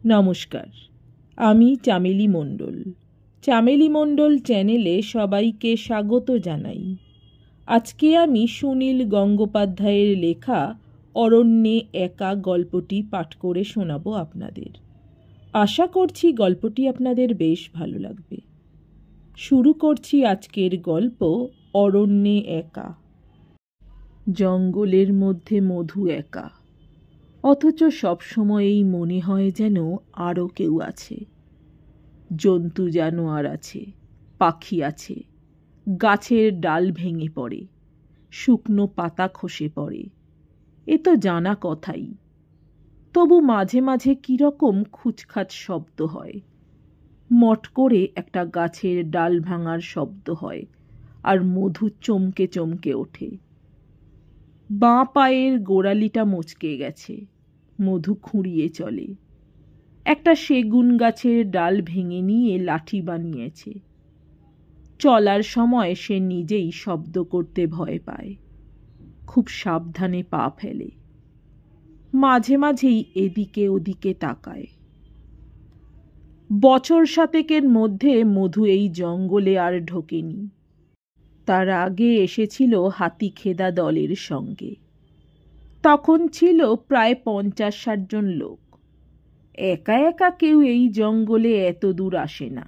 নমস্কার, আমি চামেলি মণ্ডল। চামেলি মণ্ডল চ্যানেলে সবাইকে স্বাগত জানাই। আজকে আমি সুনীল গঙ্গোপাধ্যায়ের লেখা অরণ্যে একা গল্পটি পাঠ করে শোনাবো আপনাদের। আশা করছি গল্পটি আপনাদের বেশ ভালো লাগবে। শুরু করছি আজকের গল্প অরণ্যে একা। জঙ্গলের মধ্যে মধু একা, অথচ সবসময়েই মনে হয় যেন আরও কেউ আছে। জন্তু জানোয়ার আছে, পাখি আছে, গাছের ডাল ভেঙে পড়ে, শুকনো পাতা খসে পড়ে, এ তো জানা কথাই। তবু মাঝে মাঝে কীরকম খুচখাচ শব্দ হয়। মট করে একটা গাছের ডাল ভাঙার শব্দ হয়, আর মধু চমকে চমকে ওঠে। বাঁ পায়ের গোড়ালিটা মচকে গেছে। মধু খুঁড়িয়ে চলে। একটা সেগুন গাছের ডাল ভেঙে নিয়ে লাঠি বানিয়েছে। চলার সময় সে নিজেই শব্দ করতে ভয় পায়। খুব সাবধানে পা ফেলে। মাঝে মাঝেই এদিকে ওদিকে তাকায়। বছর সাতেকের মধ্যে মধু এই জঙ্গলে আর ঢোকেনি। তার আগে এসেছিল হাতিখেদা দলের সঙ্গে। তখন ছিল প্রায় 50-60 জন লোক। একা একা কেউ এই জঙ্গলে এত দূর আসে না।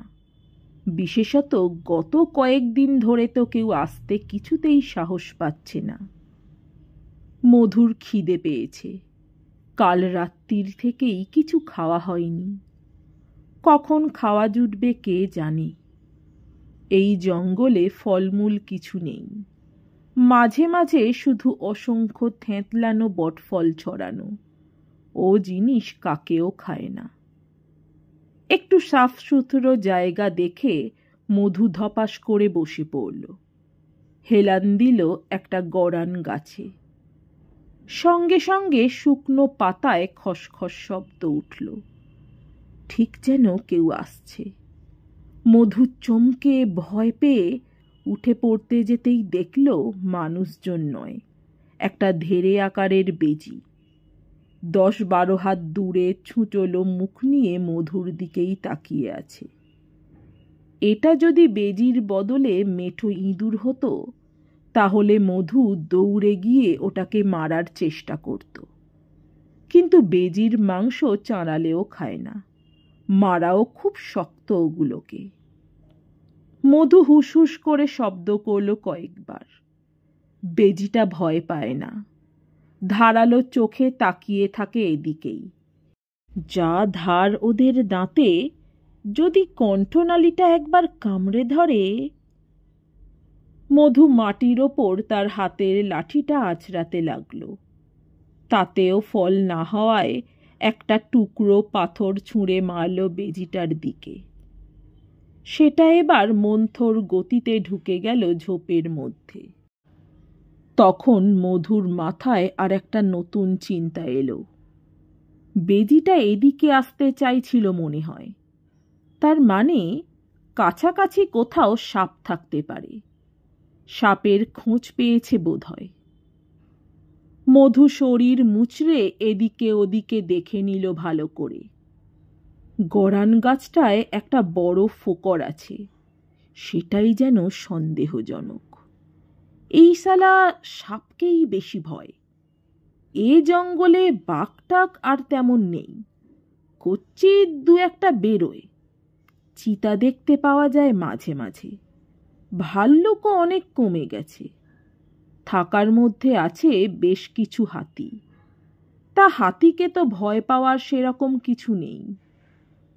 বিশেষত গত কয়েকদিন ধরে তো কেউ আসতে কিছুতেই সাহস পাচ্ছে না। মধুর খিদে পেয়েছে। কাল রাত্রির থেকেই কিছু খাওয়া হয়নি। কখন খাওয়া জুটবে কে জানে। এই জঙ্গলে ফলমূল কিছু নেই। মাঝে মাঝে শুধু অসংখ্য থেঁতলানো বটফল ছড়ানো। ও জিনিস কাকেও খায় না। একটু সাফ সুতরো জায়গা দেখে মধু ধপাস করে বসে পড়ল। হেলান দিল একটা গড়ান গাছে। সঙ্গে সঙ্গে শুকনো পাতায় খসখস শব্দ উঠল। ঠিক যেন কেউ আসছে। মধু চমকে ভয় পেয়ে উঠে পড়তে যেতেই দেখল মানুষজন নয়, একটা ধেড়ে আকারের বেজি। 10-12 হাত দূরে ছুঁচলো মুখ নিয়ে মধুর দিকেই তাকিয়ে আছে। এটা যদি বেজির বদলে মেঠো ইঁদুর হতো, তাহলে মধু দৌড়ে গিয়ে ওটাকে মারার চেষ্টা করত। কিন্তু বেজির মাংস চাঁড়ালেও খায় না, মারাও খুব শক্ত ওগুলোকে। মধু হুস হুস করে শব্দ করল কয়েকবার। বেজিটা ভয় পায় না, ধারালো চোখে তাকিয়ে থাকে এদিকেই। যা ধার ওদের দাঁতে, যদি কণ্ঠনালীটা একবার কামড়ে ধরে। মধু মাটির ওপর তার হাতের লাঠিটা আঁচড়াতে লাগল। তাতেও ফল না হওয়ায় একটা টুকরো পাথর ছুঁড়ে মারল বেজিটার দিকে। সেটা এবার মন্থর গতিতে ঢুকে গেল ঝোপের মধ্যে। তখন মধুর মাথায় আর একটা নতুন চিন্তা এলো। বেজিটা এদিকে আসতে চাইছিল মনে হয়। তার মানে কাছাকাছি কোথাও সাপ থাকতে পারে। সাপের খোঁজ পেয়েছে বোধহয়। মধু শরীর মুচড়ে এদিকে ওদিকে দেখে নিল ভালো করে। গড়ান গাছটায় একটা বড় ফোকর আছে। সেটাই যেন সন্দেহজনক। এই শালা সাপকেই বেশি ভয়। এ জঙ্গলে বাঘটাক আর তেমন নেই। কচ্চিৎ 2-1টা বেরোয়। চিতা দেখতে পাওয়া যায় মাঝে মাঝে। ভাল্লুকও অনেক কমে গেছে। থাকার মধ্যে আছে বেশ কিছু হাতি। তা হাতিকে তো ভয় পাওয়ার সেরকম কিছু নেই।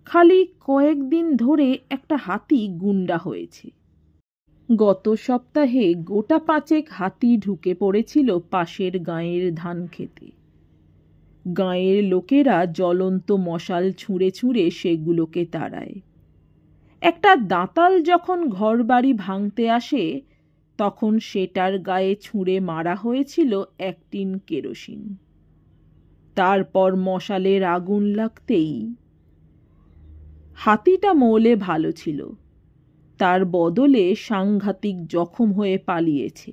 খালি কয়েকদিন ধরে একটা হাতি গুন্ডা হয়েছে। গত সপ্তাহে গোটা 5 হাতি ঢুকে পড়েছিল পাশের গাঁয়ের ধান খেতে। গাঁয়ের লোকেরা জ্বলন্ত মশাল ছুঁড়ে ছুঁড়ে সেগুলোকে তাড়ায়। একটা দাঁতাল যখন ঘরবাড়ি ভাঙতে আসে, তখন সেটার গায়ে ছুঁড়ে মারা হয়েছিল 1 টিন কেরোসিন। তারপর মশালের আগুন লাগতেই। হাতিটা মৌলে ভালো ছিল। তার বদলে সাংঘাতিক জখম হয়ে পালিয়েছে।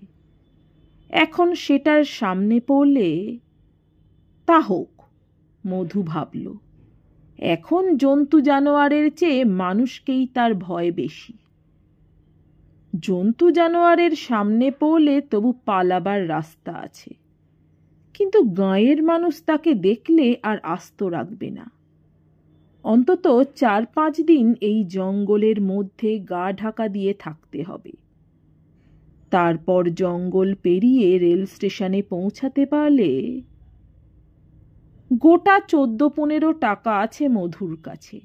এখন সেটার সামনে পড়লে। তা হোক, মধু ভাবল। এখন জন্তু জানোয়ারের চেয়ে মানুষকেই তার ভয় বেশি। জন্তু জানোয়ারের সামনে পড়লে তবু পালাবার রাস্তা আছে, কিন্তু গাঁয়ের মানুষ তাকে দেখলে আর আস্ত রাখবে না। অন্তত 4-5 দিন এই জঙ্গলের মধ্যে গা ঢাকা দিয়ে থাকতে হবে। তারপর জঙ্গল পেরিয়ে রেল স্টেশনে পৌঁছাতে পারলে। গোটা 14-15 টাকা আছে মধুর কাছে।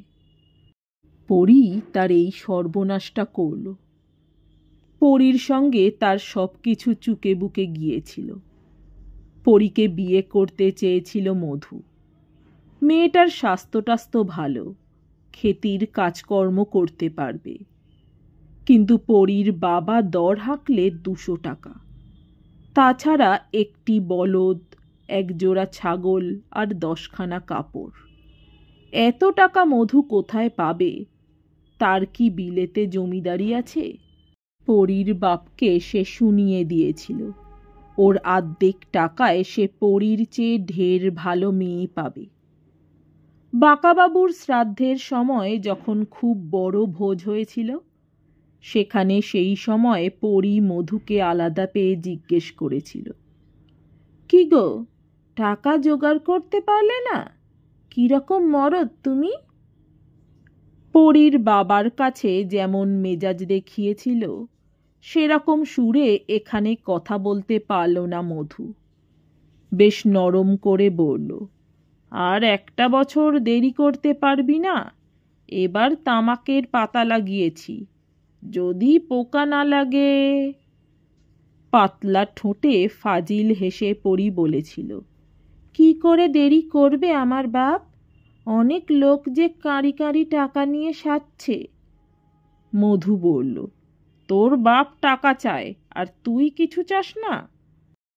পরী তার এই সর্বনাশটা করল। পরীর সঙ্গে তার সব কিছু চুকে বুকে গিয়েছিল। পরীকে বিয়ে করতে চেয়েছিল মধু। মেয়েটার স্বাস্থ্য ভালো, ক্ষেতির কাজকর্ম করতে পারবে। কিন্তু পরীর বাবা দর হাঁকলে 200 টাকা, তাছাড়া একটি বলদ, 1 জোড়া ছাগল আর 10খানা কাপড়। এত টাকা মধু কোথায় পাবে? তার কি বিলেতে জমিদারি আছে? পরীর বাপকে সে শুনিয়ে দিয়েছিল ওর অর্ধেক টাকায় সে পরীর চেয়ে ঢের ভালো মেয়ে পাবে। বাঁকাবাবুর শ্রাদ্ধের সময় যখন খুব বড় ভোজ হয়েছিল, সেখানে সেই সময় পরী মধুকে আলাদা পেয়ে জিজ্ঞেস করেছিল, কি গো, টাকা জোগাড় করতে পারলে না? কিরকম মরদ তুমি? পরীর বাবার কাছে যেমন মেজাজ দেখিয়েছিল, সেরকম সুরে এখানে কথা বলতে পারল না মধু। বেশ নরম করে বলল, আর 1টা বছর দেরি করতে পারবি না? এবার তামাকের পাতা লাগিয়েছি, যদি পোকা না লাগে। পাতলা ঠোঁটে ফাজিল হেসে পরী বলেছিল, কি করে দেরি করবে আমার বাপ? অনেক লোক যে কাঁড়ি কাঁড়ি টাকা নিয়ে সাজছে। মধু বলল, তোর বাপ টাকা চায় আর তুই কিছু চাস না?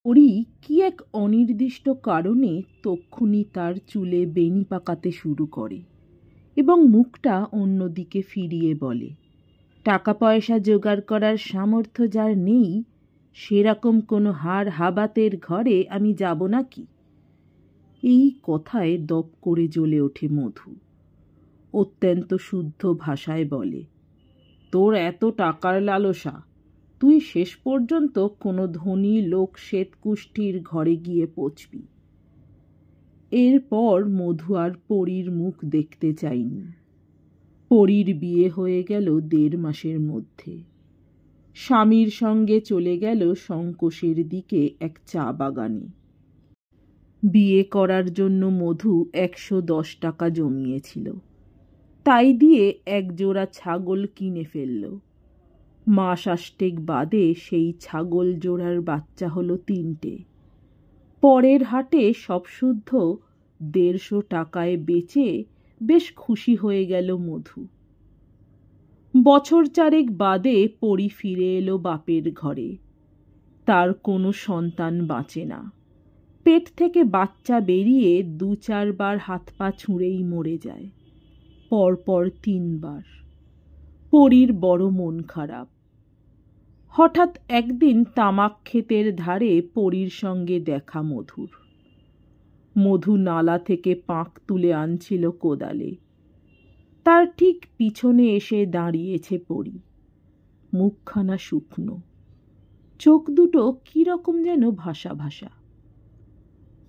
পরী কি এক অনির্দিষ্ট কারণে তক্ষুনি তার চুলে বেনি পাকাতে শুরু করে এবং মুখটা অন্যদিকে ফিরিয়ে বলে, টাকা পয়সা জোগাড় করার সামর্থ্য যার নেই, সেরকম কোনো হাড় হাবাতের ঘরে আমি যাব নাকি? এই কথায় দপ করে জ্বলে ওঠে মধু। অত্যন্ত শুদ্ধ ভাষায় বলে, তোর এত টাকার লালসা, তুই শেষ পর্যন্ত কোনো ধনী লোক শ্বেতকুষ্ঠির ঘরে গিয়ে পৌঁছবি। এরপর মধু আর পরীর মুখ দেখতে চায়নি। পরীর বিয়ে হয়ে গেল 1.5 মাসের মধ্যে। স্বামীর সঙ্গে চলে গেল শঙ্কোষের দিকে এক চা বাগানে। বিয়ে করার জন্য মধু 110 টাকা জমিয়েছিল, তাই দিয়ে 1 জোড়া ছাগল কিনে ফেলল। মাস 8 বাদে সেই ছাগল জোড়ার বাচ্চা হলো 3টে। পরের হাটে সব শুদ্ধ 150 টাকায় বেচে বেশ খুশি হয়ে গেল মধু। বছর 4 বাদে পরী ফিরে এলো বাপের ঘরে। তার কোনো সন্তান বাঁচে না। পেট থেকে বাচ্চা বেরিয়ে 2-4 বার হাত পা ছুঁড়েই মরে যায়, পরপর 3 বার। পরীর বড় মন খারাপ। হঠাৎ একদিন তামাক ক্ষেতের ধারে পরীর সঙ্গে দেখা মধুর। মধু নালা থেকে পাঁক তুলে আনছিল কোদালে। তার ঠিক পিছনে এসে দাঁড়িয়েছে পরী। মুখখানা শুকনো, চোখ দুটো কিরকম যেন ভাসা ভাসা।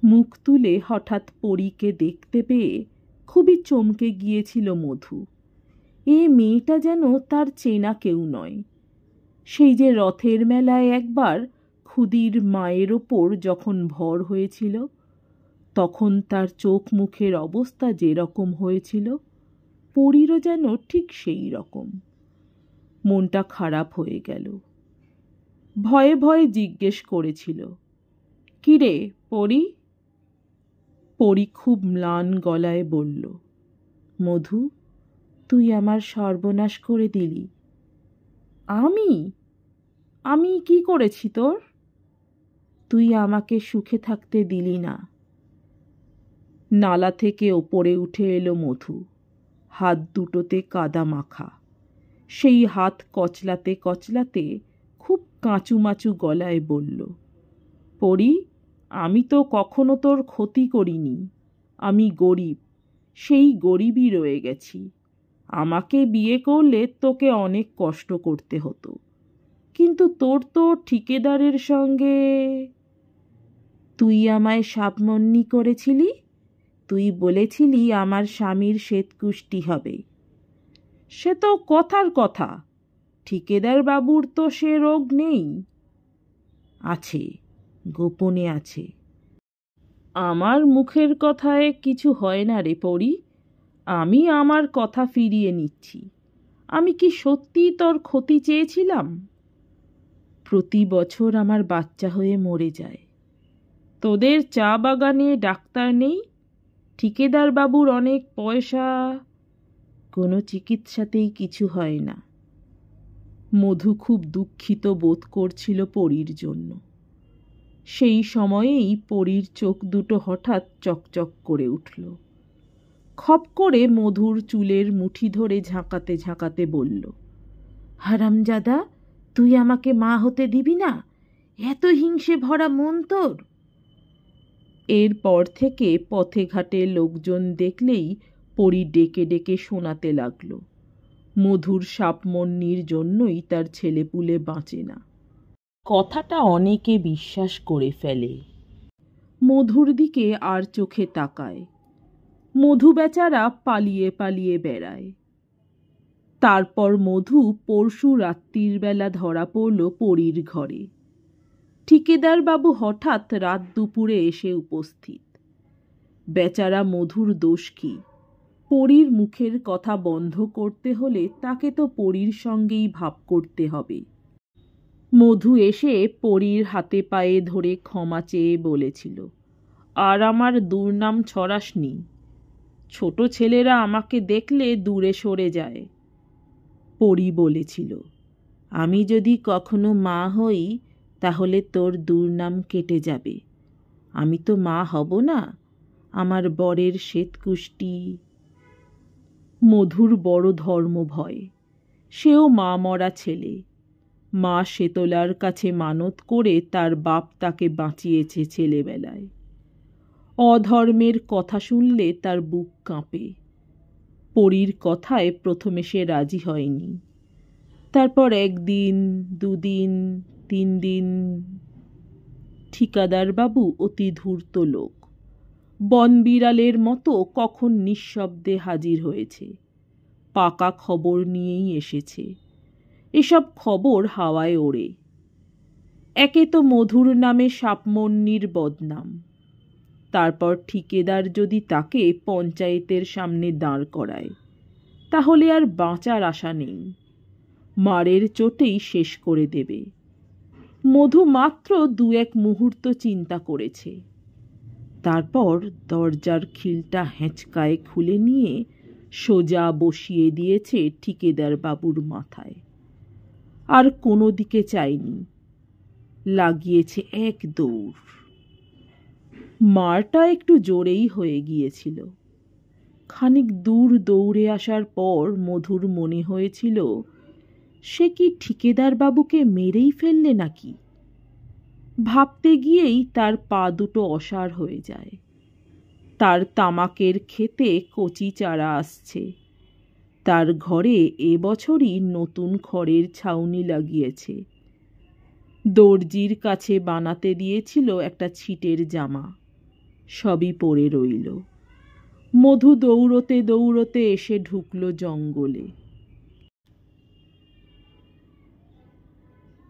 মুখ তুলে হঠাৎ পরীকে দেখতে পেয়ে খুবই চমকে গিয়েছিল মধু। এ মেয়েটা যেন তার চেনা কেউ নয়। সেই যে রথের মেলায় একবার খুদির মায়ের ওপর যখন ভর হয়েছিল, তখন তার চোখ মুখের অবস্থা যেরকম হয়েছিল, পরীরও যেন ঠিক সেই রকম। মনটা খারাপ হয়ে গেল। ভয়ে ভয়ে জিজ্ঞেস করেছিল, কিরে পরী? পরী খুব ম্লান গলায় বলল, মধু, তুই আমার সর্বনাশ করে দিলি। আমি? আমি কি করেছি তোর? তুই আমাকে সুখে থাকতে দিলি না। নালা থেকে ওপরে উঠে এলো মধু, হাত দুটোতে কাদা মাখা। সেই হাত কচলাতে কচলাতে খুব কাঁচুমাচু গলায় বলল, পরী, আমি তো কখনো তোর ক্ষতি করিনি। আমি গরিব, সেই গরিবই রয়ে গেছি। আমাকে বিয়ে করলে তোকে অনেক কষ্ট করতে হতো, কিন্তু তোর তো ঠিকেদারের সঙ্গে। তুই আমায় সাপমন্নি করেছিলি। তুই বলেছিলি আমার স্বামীর শ্বেতকুষ্টি হবে। সে তো কথার কথা, ঠিকেদার বাবুর তো সে রোগ নেই। আছে, গোপনে আছে। আমার মুখের কথায় কিছু হয় না রে পরি। আমি আমার কথা ফিরিয়ে নিচ্ছি। আমি কি সত্যি তোর ক্ষতি চেয়েছিলাম? প্রতি বছর আমার বাচ্চা হয়ে মরে যায়। তোদের চা বাগানে ডাক্তার নেই, ঠিকেদার বাবুর অনেক পয়সা, কোনো চিকিৎসাতেই কিছু হয় না। মধু খুব দুঃখিত বোধ করছিল পরীর জন্য। সেই সময়েই পরীর চোখ দুটো হঠাৎ চকচক করে উঠল। খপ করে মধুর চুলের মুঠি ধরে ঝাঁকাতে ঝাঁকাতে বলল, হারামজাদা, তুই আমাকে মা হতে দিবি না? এত হিংসে ভরা মন তোর? এরপর থেকে পথে ঘাটে লোকজন দেখলেই পরী ডেকে ডেকে শোনাতে লাগল, মধুর সাপমন্নির জন্যই তার ছেলেপুলে বাঁচে না। কথাটা অনেকে বিশ্বাস করে ফেলে। মধুর দিকে আর চোখে তাকায়। মধু বেচারা পালিয়ে পালিয়ে বেড়ায়। তারপর মধু পরশু রাত্রির বেলা ধরা পড়ল পরীর ঘরে। ঠিকেদার বাবু হঠাৎ রাত দুপুরে এসে উপস্থিত। বেচারা মধুর দোষ কি? পরীর মুখের কথা বন্ধ করতে হলে তাকে তো পরীর সঙ্গেই ভাব করতে হবে। মধু এসে পরীর হাতে পায়ে ধরে ক্ষমা চেয়ে বলেছিল, আর আমার দুর্নাম ছড়াসনি। ছোট ছেলেরা আমাকে দেখলে দূরে সরে যায়। পরী বলেছিল, আমি যদি কখনো মা হই তাহলে তোর দুর্নাম কেটে যাবে। আমি তো মা হব না, আমার বরের শ্বেতকুষ্টি। মধুর বড় ধর্ম ভয়। সেও মা মরা ছেলে। মা শেতলার কাছে মানত করে তার বাপ তাকে বাঁচিয়েছে ছেলেবেলায়। অধর্মের কথা শুনলে তার বুক কাঁপে। পরীর কথায় প্রথমে সে রাজি হয়নি। তারপর 1 দিন, 2 দিন, 3 দিন। ঠিকাদার বাবু অতি ধূর্ত লোক। বনবিড়ালের মতো কখন নিঃশব্দে হাজির হয়েছে। পাকা খবর নিয়েই এসেছে। এসব খবর হাওয়ায় ওড়ে। একে তো মধুর নামে সাপমন্নির বদনাম। তারপর ঠিকেদার যদি তাকে পঞ্চায়েতের সামনে দাঁড় করায়, তাহলে আর বাঁচার আশা নেই। মারের চোটেই শেষ করে দেবে। মধু মাত্র 2-1 মুহূর্ত চিন্তা করেছে। তারপর দরজার খিলটা হ্যাঁচকায় খুলে নিয়ে সোজা বসিয়ে দিয়েছে ঠিকেদার বাবুর মাথায়। আর কোনো দিকে চায়নি, লাগিয়েছে এক দৌড়। মারটা একটু জোরেই হয়ে গিয়েছিল। খানিক দূর দৌড়ে আসার পর মধুর মনে হয়েছিল, সে কি ঠিকেদার বাবুকে মেরেই ফেললে নাকি? ভাবতে গিয়েই তার পা দুটো অসাড় হয়ে যায়। তার তামাকের ক্ষেতে কচি চারা আসছে। তার ঘরে এবছরই নতুন খড়ের ছাউনি লাগিয়েছে। দর্জির কাছে বানাতে দিয়েছিল একটা ছিটের জামা, সবই পড়ে রইল। মধু দৌড়তে দৌড়তে এসে ঢুকল জঙ্গলে।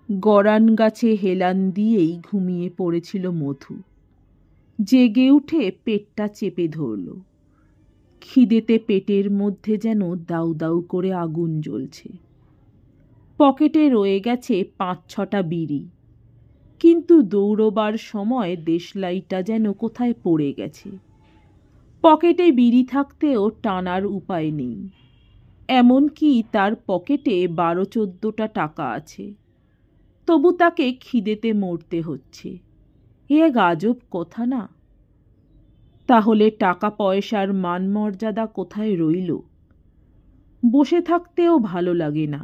গরান গাছে হেলান দিয়েই ঘুমিয়ে পড়েছিল মধু। জেগে উঠে পেটটা চেপে ধরল। খিদেতে পেটের মধ্যে যেন দাউ দাউ করে আগুন জ্বলছে। পকেটে রয়ে গেছে 5-6টা বিড়ি, কিন্তু দৌড়বার সময় দেশলাইটা যেন কোথায় পড়ে গেছে। পকেটে বিড়ি থাকতেও টানার উপায় নেই। এমনকি তার পকেটে 12-14টা টাকা আছে, তবু তাকে খিদেতে মরতে হচ্ছে। এ এক আজব কথা না? তাহলে টাকা পয়সার মান মর্যাদা কোথায় রইল? বসে থাকতেও ভালো লাগে না,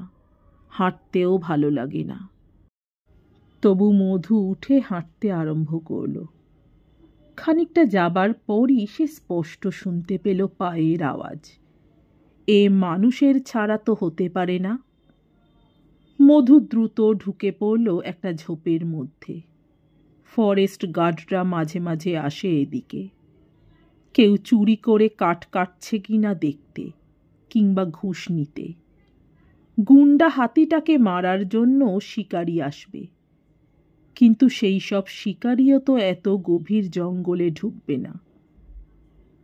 হাঁটতেও ভালো লাগে না। তবু মধু উঠে হাঁটতে আরম্ভ করল। খানিকটা যাবার পরই সে স্পষ্ট শুনতে পেল পায়ের আওয়াজ। এ মানুষের ছাড়া তো হতে পারে না। মধু দ্রুত ঢুকে পড়ল একটা ঝোপের মধ্যে। ফরেস্ট গার্ডরা মাঝে মাঝে আসে এদিকে, কেউ চুরি করে কাঠ কাটছে কিনা দেখতে, কিংবা ঘুষ নিতে। গুন্ডা হাতিটাকে মারার জন্য শিকারি আসবে, কিন্তু সেই সব শিকারিও তো এত গভীর জঙ্গলে ঢুকবে না।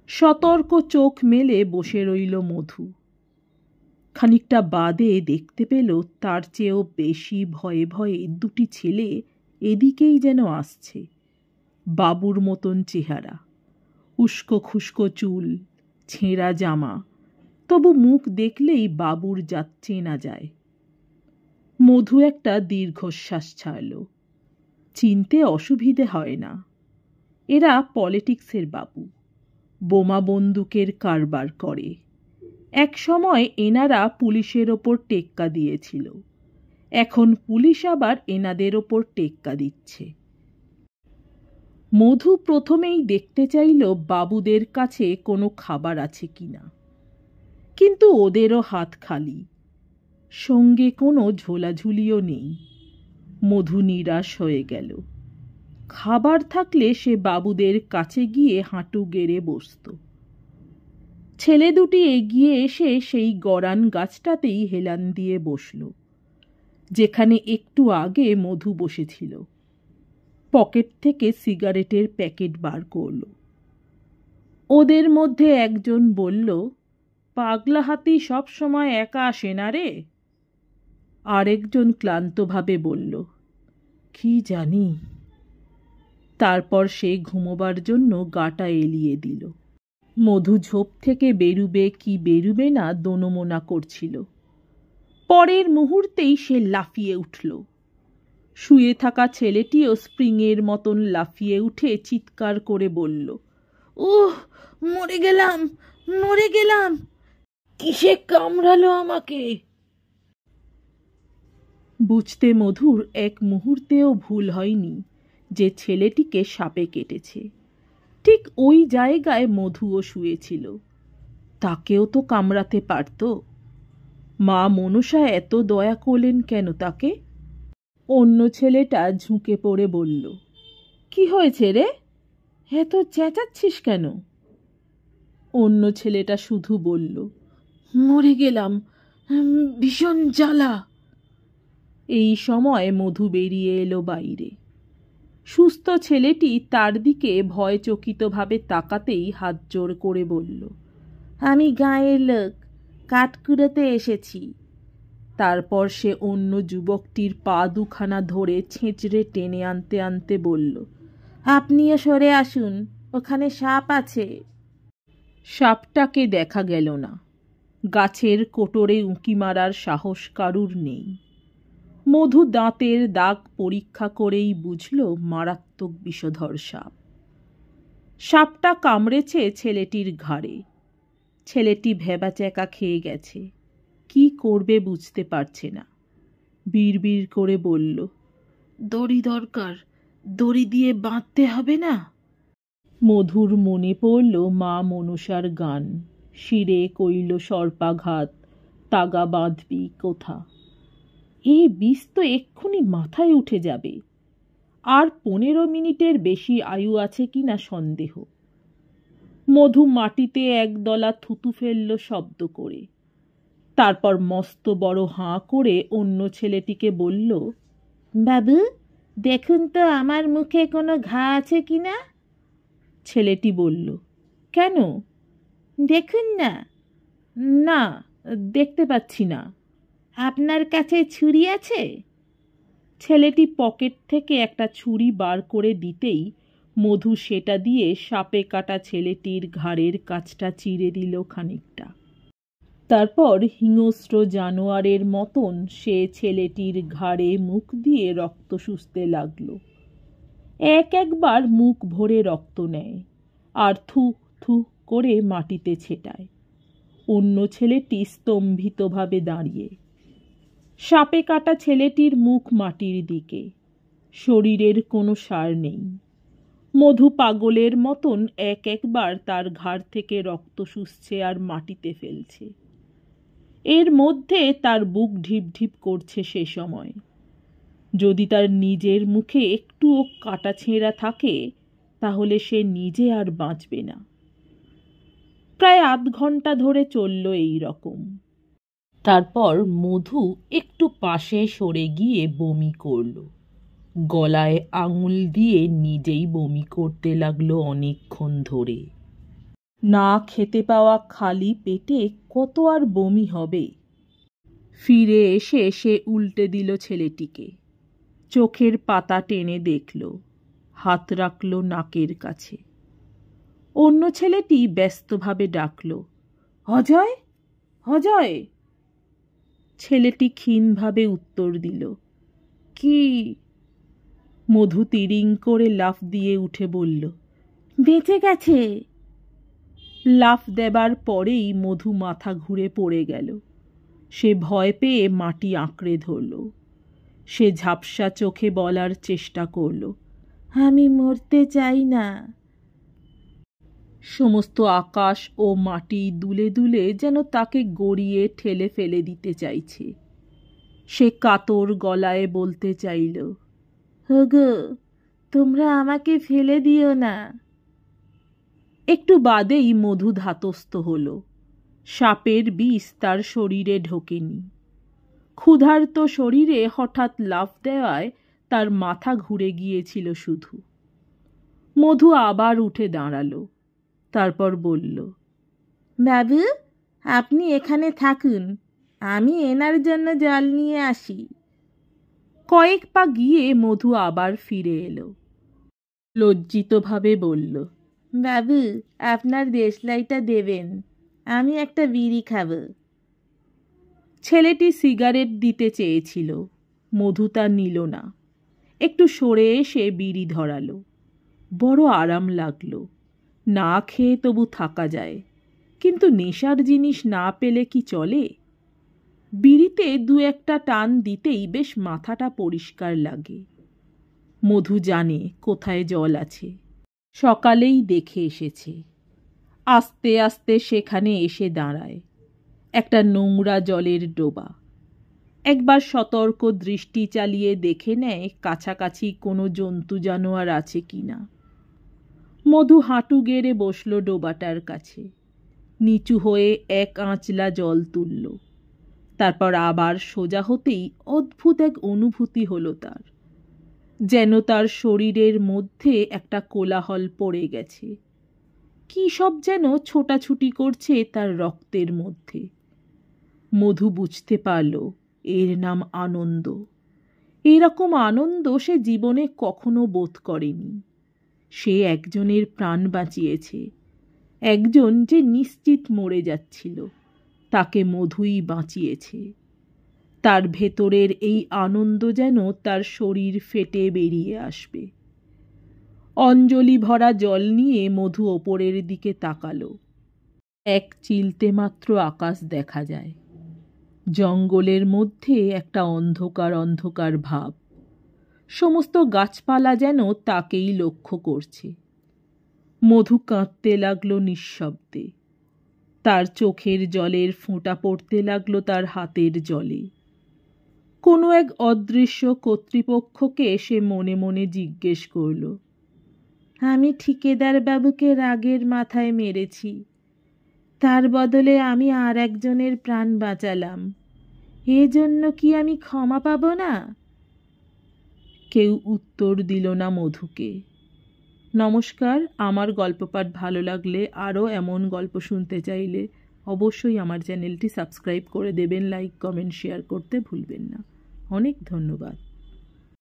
সতর্ক চোখ মেলে বসে রইল মধু। খানিকটা বাদে দেখতে পেল তার চেয়েও বেশি ভয়ে ভয়ে দুটি ছেলে এদিকেই যেন আসছে। বাবুর মতন চেহারা, উস্কো খুস্কো চুল, ছেঁড়া জামা, তবু মুখ দেখলেই বাবুর জাত চেনা যায়। মধু একটা দীর্ঘশ্বাস ছাড়ল। চিনতে অসুবিধে হয় না, এরা পলিটিক্সের বাবু, বোমা বন্দুকের কারবার করে। এক সময় এনারা পুলিশের ওপর টেক্কা দিয়েছিল, এখন পুলিশ আবার এনাদের ওপর টেক্কা দিচ্ছে। মধু প্রথমেই দেখতে চাইল বাবুদের কাছে কোনো খাবার আছে কিনা, কিন্তু ওদেরও হাত খালি, সঙ্গে কোনো ঝোলাঝুলিও নেই। মধু নিরাশ হয়ে গেল। খাবার থাকলে সে বাবুদের কাছে গিয়ে হাঁটু গেড়ে বসত। ছেলে দুটি এগিয়ে এসে সেই গরান গাছটাতেই হেলান দিয়ে বসল, যেখানে একটু আগে মধু বসেছিল। পকেট থেকে সিগারেটের প্যাকেট বার করল। ওদের মধ্যে একজন বলল, পাগলা হাতি সব সময় একা আসে না রে। আরেকজন ক্লান্তভাবে বলল, কি জানি। তারপর সে ঘুমোবার জন্য গাটা এলিয়ে দিল। মধু ঝোপ থেকে বেরুবে কি বেরুবে না দোনমোনা করছিল। পরের মুহূর্তেই সে লাফিয়ে উঠল। শুয়ে থাকা ছেলেটিও স্প্রিংয়ের মতন লাফিয়ে উঠে চিৎকার করে বলল, উহ, মরে গেলাম, মরে গেলাম, কিসে কামড়ালো আমাকে। বুঝতে মধুর এক মুহূর্তেও ভুল হয়নি যে ছেলেটিকে সাপে কেটেছে। ঠিক ওই জায়গায় মধুও শুয়েছিল, তাকেও তো কামড়াতে পারত। মা মনসা এত দয়া করলেন কেন তাকে? অন্য ছেলেটা ঝুঁকে পড়ে বলল, কি হয়েছে রে, এত চেঁচাচ্ছিস কেন? অন্য ছেলেটা শুধু বলল, মরে গেলাম, ভীষণ জ্বালা। এই সময় মধু বেরিয়ে এলো বাইরে। সুস্থ ছেলেটি তার দিকে ভয়চকিতভাবে তাকাতেই হাত জোড় করে বলল, আমি গাঁয়ের লোক, কাঠ কুড়োতে এসেছি। তারপর সে অন্য যুবকটির পা দুখানা ধরে ছেঁচড়ে টেনে আনতে আনতে বলল, আপনিও সরে আসুন, ওখানে সাপ আছে। সাপটাকে দেখা গেল না। গাছের কোটরে উঁকি মারার সাহস কারুর নেই। মধু দাঁতের দাগ পরীক্ষা করেই বুঝল মারাত্মক বিষধর সাপ। সাপটা কামড়েছে ছেলেটির ঘাড়ে। ছেলেটি ভ্যাবাচ্যাকা খেয়ে গেছে, কি করবে বুঝতে পারছে না। বিড়বিড় করে বলল, দড়ি দরকার, দড়ি দিয়ে বাঁধতে হবে না? মধুর মনে পড়ল মা মনসার গান, শিরে কইল সর্পাঘাত, তাগা বাঁধবি কোথা। এই বিষ তো এক্ষুনি মাথায় উঠে যাবে। আর 15 মিনিটের বেশি আয়ু আছে কিনা সন্দেহ। মধু মাটিতে একদলা থুতু ফেলল শব্দ করে। তারপর মস্ত বড় হাঁ করে অন্য ছেলেটিকে বলল, বাবু দেখুন তো আমার মুখে কোনো ঘা আছে কিনা। ছেলেটি বলল, কেন? দেখুন না। না, দেখতে পাচ্ছি না। আপনার কাছে ছুরি আছে? ছেলেটি পকেট থেকে একটা ছুরি বার করে দিতেই মধু সেটা দিয়ে সাপে কাটা ছেলেটির ঘাড়ের কাছটা চিরে দিল খানিকটা। তারপর হিংস্র জানোয়ারের মতন সে ছেলেটির ঘাড়ে মুখ দিয়ে রক্ত শুষতে লাগল। একবার মুখ ভরে রক্ত নেয় আর থু থু করে মাটিতে ছেটায়। অন্য ছেলেটি স্তম্ভিতভাবে দাঁড়িয়ে। সাপে কাটা ছেলেটির মুখ মাটির দিকে, শরীরের কোনো সার নেই। মধু পাগলের মতন এক একবার তার ঘাড় থেকে রক্ত শুষছে আর মাটিতে ফেলছে। এর মধ্যে তার বুক ঢিপ ঢিপ করছে সে সময়। যদি তার নিজের মুখে একটুও কাটা ছেঁড়া থাকে তাহলে সে নিজে আর বাঁচবে না। প্রায় আধ ঘন্টা ধরে চলল এই রকম। তারপর মধু একটু পাশে সরে গিয়ে বমি করল। গলায় আঙুল দিয়ে নিজেই বমি করতে লাগলো অনেকক্ষণ ধরে। না খেতে পাওয়া খালি পেটে কত আর বমি হবে। ফিরে এসে সে উল্টে দিল ছেলেটিকে। চোখের পাতা টেনে দেখল, হাত রাখল নাকের কাছে। অন্য ছেলেটি ব্যস্তভাবে ডাকল, অজয়, অজয়। ছেলেটি ক্ষীণভাবে উত্তর দিল, কি? মধু তিরিং করে লাফ দিয়ে উঠে বলল, বেঁচে গেছে। লাফ দেবার পরেই মধু মাথা ঘুরে পড়ে গেল। সে ভয় পেয়ে মাটি আঁকড়ে ধরল। সে ঝাপসা চোখে বলার চেষ্টা করল, আমি মরতে চাই না। সমস্ত আকাশ ও মাটি দুলে দুলে যেন তাকে গড়িয়ে ঠেলে ফেলে দিতে চাইছে। সে কাতর গলায় বলতে চাইল, ওগো, তোমরা আমাকে ফেলে দিও না। একটু বাদেই মধু ধাতস্থ হল। সাপের বিষ তার শরীরে ঢোকেনি। ক্ষুধার্ত শরীরে হঠাৎ লাফ দেওয়ায় তার মাথা ঘুরে গিয়েছিল শুধু। মধু আবার উঠে দাঁড়াল। তারপর বলল, বাবু, আপনি এখানে থাকুন, আমি এনার জন্য জল নিয়ে আসি। কয়েক পা গিয়ে মধু আবার ফিরে এলো। লজ্জিতভাবে বলল, বাবু, আপনার দেশলাইটা দেবেন, আমি একটা বিড়ি খাব। ছেলেটি সিগারেট দিতে চেয়েছিল, মধু তা নিল না। একটু সরে এসে বিড়ি ধরালো। বড় আরাম লাগলো। না খেয়ে তবু থাকা যায়, কিন্তু নেশার জিনিস না পেলে কি চলে? বিড়িতে দু একটা টান দিতেই বেশ মাথাটা পরিষ্কার লাগে। মধু জানে কোথায় জল আছে, সকালেই দেখে এসেছে। আস্তে আস্তে সেখানে এসে দাঁড়ায়। একটা নোংরা জলের ডোবা। একবার সতর্ক দৃষ্টি চালিয়ে দেখে নেয় কাছাকাছি কোনো জন্তু জানোয়ার আছে কিনা। মধু হাঁটু গেড়ে বসল ডোবাটার কাছে। নিচু হয়ে এক আঁচলা জল তুলল। তারপর আবার সোজা হতেই অদ্ভুত এক অনুভূতি হলো তার। যেন তার শরীরের মধ্যে একটা কোলাহল পড়ে গেছে। কি সব যেন ছোটাছুটি করছে তার রক্তের মধ্যে। মধু বুঝতে পারল এর নাম আনন্দ। এরকম আনন্দ সে জীবনে কখনো বোধ করেনি। সে একজনের প্রাণ বাঁচিয়েছে। একজন যে নিশ্চিত মরে যাচ্ছিল, তাকে মধুই বাঁচিয়েছে। তার ভেতরের এই আনন্দ যেন তার শরীর ফেটে বেরিয়ে আসবে। অঞ্জলি ভরা জল নিয়ে মধু ওপরের দিকে তাকালো। এক চিলতে মাত্র আকাশ দেখা যায়। জঙ্গলের মধ্যে একটা অন্ধকার অন্ধকার ভাব। সমস্ত গাছপালা যেন তাকেই লক্ষ্য করছে। মধু কাঁদতে লাগলো নিঃশব্দে। তার চোখের জলের ফোঁটা পড়তে লাগলো তার হাতের জলে। কোনো এক অদৃশ্য কর্তৃপক্ষকে সে মনে মনে জিজ্ঞেস করল, আমি ঠিকেদার বাবুকে রাগের মাথায় মেরেছি, তার বদলে আমি আর একজনের প্রাণ বাঁচালাম, এজন্য কি আমি ক্ষমা পাব না? কেউ উত্তর দিল না মধুকে। নমস্কার, আমার গল্প পাঠ ভালো লাগলে, আরও এমন গল্প শুনতে চাইলে অবশ্যই আমার চ্যানেলটি সাবস্ক্রাইব করে দেবেন। লাইক, কমেন্ট, শেয়ার করতে ভুলবেন না। অনেক ধন্যবাদ।